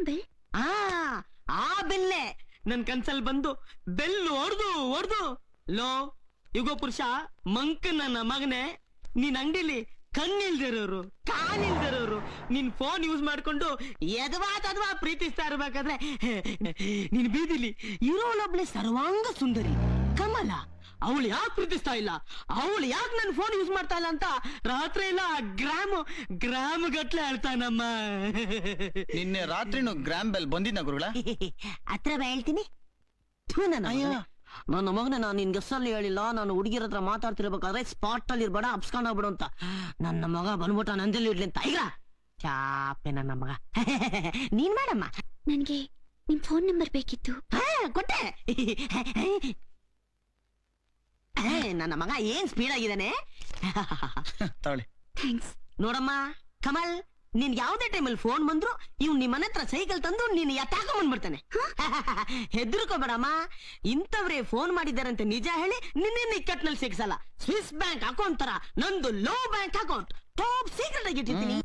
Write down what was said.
Bell ಆ ಆ ಬೆಲ್ಲೆ ನನ್ ಕನ್ಸಲ್ ಬಂದು ಬೆಲ್ಲು ಹೊಡ್ದು ಲೋ ಯುಗ ಪುರುಷ ಮಂಕ್ ನನ್ನ ಮಗನೇ, ನೀನ್ ಅಂಗಡಿಲಿ ಕಣ್ಣಿಲ್ದಿರೋರು ಕಾಲಿಲ್ದಿರೋರು ನಿನ್ ಫೋನ್ ಯೂಸ್ ಮಾಡ್ಕೊಂಡು ಎದವಾ ಪ್ರೀತಿಸ್ತಾ ಇರ್ಬೇಕಾದ್ರೆ ನಿನ್ ಬೀದಿಲಿ ಇರೋಳೊಬ್ಳೆ ಸರ್ವಾಂಗ ಸುಂದರಿ ಕಮಲ, ಅವಳು ಯಾಕೆ ಪ್ರೀತಿಸ್ತಾ ಇಲ್ಲ, ಅವಳು ಯಾಕೆ ನನ್ ಫೋನ್ ಯೂಸ್ ಮಾಡ್ತಾ ಇಲ್ಲ ಅಂತ ರಾತ್ರಿ ಇಲ್ಲ ಗ್ರಾಮ್ ಗಟ್ಲೆ ಹೇಳ್ತಾನಮ್ಮ. ನಿನ್ನೆ ರಾತ್ರಿನು ಗ್ರಾಮ್ ಬೆಲ್ ಬಂದಿದ್ನ ಗುರುಗಳ ಹತ್ರ ಹೇಳ್ತೀನಿ. ನನ್ನ ಮಗನ ನಾನು ನಿನ್ ಗೆಸ್ಸಲ್ಲಿ ಹೇಳಿಲ್ಲ, ನಾನು ಹುಡುಗಿರ ಹತ್ರ ಮಾತಾಡ್ತಿರ್ಬೇಕಾದ್ರೆ ಸ್ಪಾಟ್ ಅಲ್ಲಿ ಇರ್ಬೇಡ, ಅಪ್ಸ್ಕೊಂಡ್ ಹೋಗ್ಬಿಡು ಅಂತ. ನನ್ನ ಮಗ ಬಂದ್ಬಿಟ್ಟ ನಂದಲ್ಲಿ ಇಡ್ಲಿ ಅಂತ. ಈಗ ಚಾಪೆ ನನ್ನ ಮಗ. ನೀನ್ ಮಾಡಮ್ಮ, ನನ್ಗೆ ನಿಮ್ ಫೋನ್ ನಂಬರ್ ಬೇಕಿತ್ತು. ಕೊಟ್ಟೆ. ನನ್ನ ಮಗ ಏನ್ ಸ್ಪೀಡ್ ಆಗಿದ್ದಾನೆ. ತಗೊಳ್ಳಿ. ಥ್ಯಾಂಕ್ಸ್. ನೋಡಮ್ಮ ಕಮಲ್, ನಿನ್ ಯಾವ್ದೇ ಟೈಮಲ್ಲಿ ಫೋನ್ ಬಂದ್ರು ಇವ್ ನಿಮ್ಮನೆ ಹತ್ರ ಸೈಕಲ್ ತಂದು ನೀನ್ ಬಂದ್ಬಿಡ್ತಾನೆ. ಹೆದರ್ಕೋಬೇಡಮ್ಮ, ಇಂಥವ್ರೆ ಫೋನ್ ಮಾಡಿದಾರಂತೆ ನಿಜ ಹೇಳಿ ನಿನ್ನೆ ಇಕ್ಕಟ್ನಲ್ಲಿ ಸಿಗ್ಸಲ್ಲ. ಸ್ವಿಸ್ ಬ್ಯಾಂಕ್ ಅಕೌಂಟ್ ತರ ನಂದು ಲೋ ಬ್ಯಾಂಕ್ ಅಕೌಂಟ್ ಟಾಪ್ ಸೀಕ್ರೆಟ್ ಆಗಿಟ್ಟಿರ್ತೀನಿ.